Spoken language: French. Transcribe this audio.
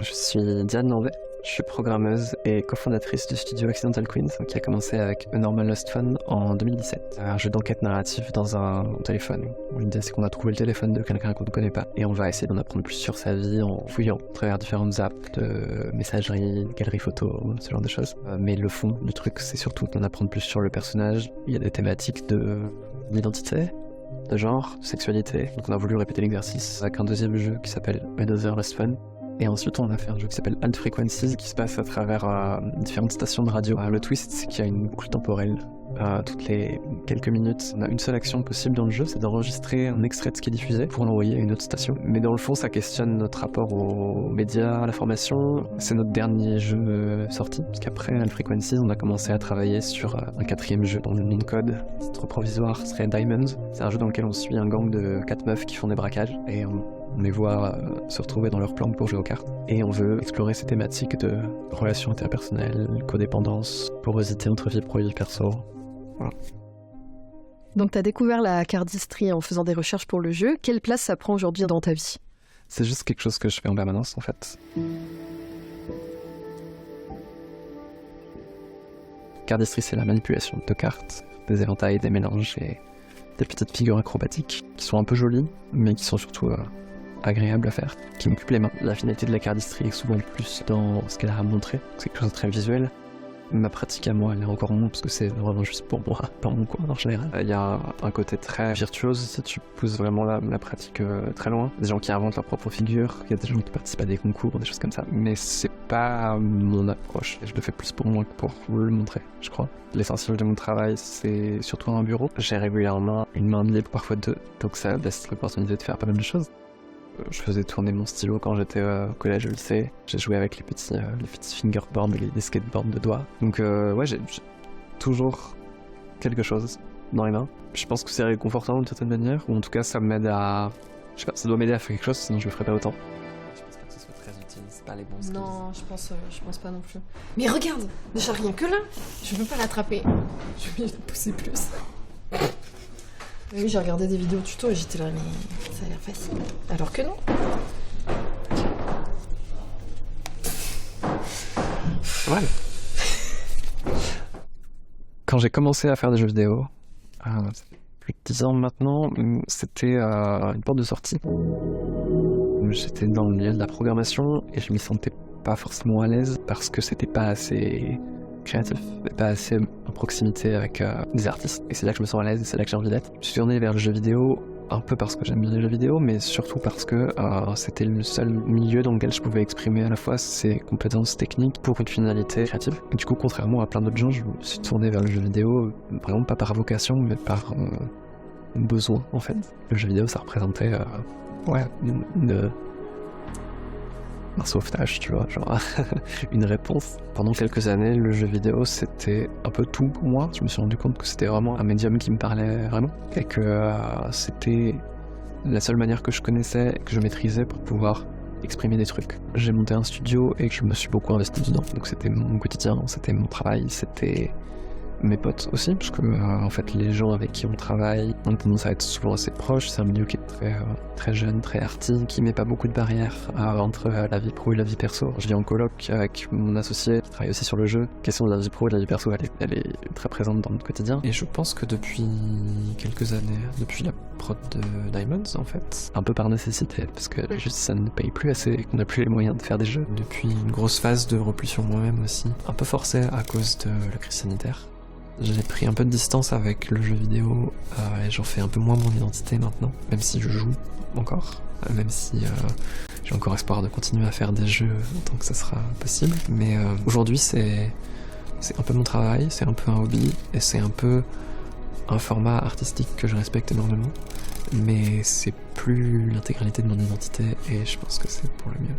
Je suis Diane Landais, je suis programmeuse et cofondatrice du studio Accidental Queens qui a commencé avec A Normal Lost Phone en 2017. Un jeu d'enquête narrative dans un téléphone. L'idée c'est qu'on a trouvé le téléphone de quelqu'un qu'on ne connaît pas et on va essayer d'en apprendre plus sur sa vie en fouillant à travers différentes apps de messagerie, galeries photos, ce genre de choses. Mais le fond du truc c'est surtout d'en apprendre plus sur le personnage. Il y a des thématiques d'identité, de genre, de sexualité. Donc on a voulu répéter l'exercice avec un deuxième jeu qui s'appelle Another Lost Phone. Et ensuite on a fait un jeu qui s'appelle Alt Frequencies qui se passe à travers différentes stations de radio. Le twist c'est qu'il y a une boucle temporelle toutes les quelques minutes. On a une seule action possible dans le jeu, c'est d'enregistrer un extrait de ce qui est diffusé pour l'envoyer à une autre station. Mais dans le fond ça questionne notre rapport aux médias, à l'information. C'est notre dernier jeu sorti, parce qu'après Alt Frequencies on a commencé à travailler sur un quatrième jeu dont le nom de code, c'est trop provisoire, serait Diamonds. C'est un jeu dans lequel on suit un gang de 4 meufs qui font des braquages et on les voit se retrouver dans leur planque pour jouer aux cartes. Et on veut explorer ces thématiques de relations interpersonnelles, codépendance, porosité entre vie pro et vie perso. Voilà. Donc tu as découvert la cardistry en faisant des recherches pour le jeu. Quelle place ça prend aujourd'hui dans ta vie ? C'est juste quelque chose que je fais en permanence en fait. Cardistry c'est la manipulation de cartes, des éventails, des mélanges et des petites figures acrobatiques qui sont un peu jolies mais qui sont surtout agréable à faire, qui m'occupe les mains. La finalité de la cardistry est souvent plus dans ce qu'elle a à montrer, c'est quelque chose de très visuel. Ma pratique à moi, elle est encore moins parce que c'est vraiment juste pour moi, pas mon coin en général. Il y a un côté très virtuose si tu pousses vraiment la pratique très loin. Des gens qui inventent leurs propres figures, il y a des gens qui participent à des concours, des choses comme ça. Mais c'est pas mon approche, je le fais plus pour moi que pour le montrer, je crois. L'essentiel de mon travail, c'est surtout un bureau. J'ai régulièrement une main libre, parfois deux, donc ça laisse l'opportunité de faire pas mal de choses. Je faisais tourner mon stylo quand j'étais au collège et au lycée. J'ai joué avec les petits fingerboards, les skateboards de doigts. Donc ouais, j'ai toujours quelque chose dans les mains. Je pense que c'est réconfortant d'une certaine manière, ou en tout cas ça m'aide à... Je sais pas, ça doit m'aider à faire quelque chose, sinon je le ferais pas autant. Je pense pas que ce soit très utile, c'est pas les bons skills. Non, je pense pas non plus. Mais regarde, déjà rien que là, je peux pas l'attraper. Je vais le pousser plus. Oui, j'ai regardé des vidéos tuto et j'étais là, mais ça a l'air facile. Alors que non. Ouais. Quand j'ai commencé à faire des jeux vidéo, plus de 10 ans maintenant, c'était une porte de sortie. J'étais dans le milieu de la programmation et je m'y sentais pas forcément à l'aise parce que c'était pas assez créatif, pas assez en proximité avec des artistes. Et c'est là que je me sens à l'aise et c'est là que j'ai envie d'être. Je suis tourné vers le jeu vidéo, un peu parce que j'aime bien les jeux vidéo, mais surtout parce que c'était le seul milieu dans lequel je pouvais exprimer à la fois ces compétences techniques pour une finalité créative. Et du coup, contrairement à plein d'autres gens, je me suis tourné vers le jeu vidéo, vraiment pas par vocation, mais par besoin en fait. Le jeu vidéo, ça représentait un sauvetage, tu vois, genre une réponse. Pendant quelques années, le jeu vidéo, c'était un peu tout pour moi. Je me suis rendu compte que c'était vraiment un médium qui me parlait vraiment et que c'était la seule manière que je connaissais et que je maîtrisais pour pouvoir exprimer des trucs. J'ai monté un studio et je me suis beaucoup investi dedans. Donc c'était mon quotidien, c'était mon travail, c'était mes potes aussi, parce que en fait les gens avec qui on travaille, on a tendance à être souvent assez proches. C'est un milieu qui est très jeune, très arty, qui met pas beaucoup de barrières entre la vie pro et la vie perso. Je vis en coloc avec mon associé qui travaille aussi sur le jeu. La question de la vie pro et de la vie perso, elle est très présente dans notre quotidien. Et je pense que depuis quelques années, depuis la prod de Diamonds en fait, un peu par nécessité, parce que juste ça ne paye plus assez et qu'on n'a plus les moyens de faire des jeux. Depuis une grosse phase de repli sur moi-même aussi, un peu forcé à cause de la crise sanitaire. J'ai pris un peu de distance avec le jeu vidéo et j'en fais un peu moins mon identité maintenant, même si je joue encore, même si j'ai encore espoir de continuer à faire des jeux tant que ça sera possible. Mais aujourd'hui c'est un peu mon travail, c'est un peu un hobby et c'est un peu un format artistique que je respecte énormément, mais c'est plus l'intégralité de mon identité et je pense que c'est pour le mieux.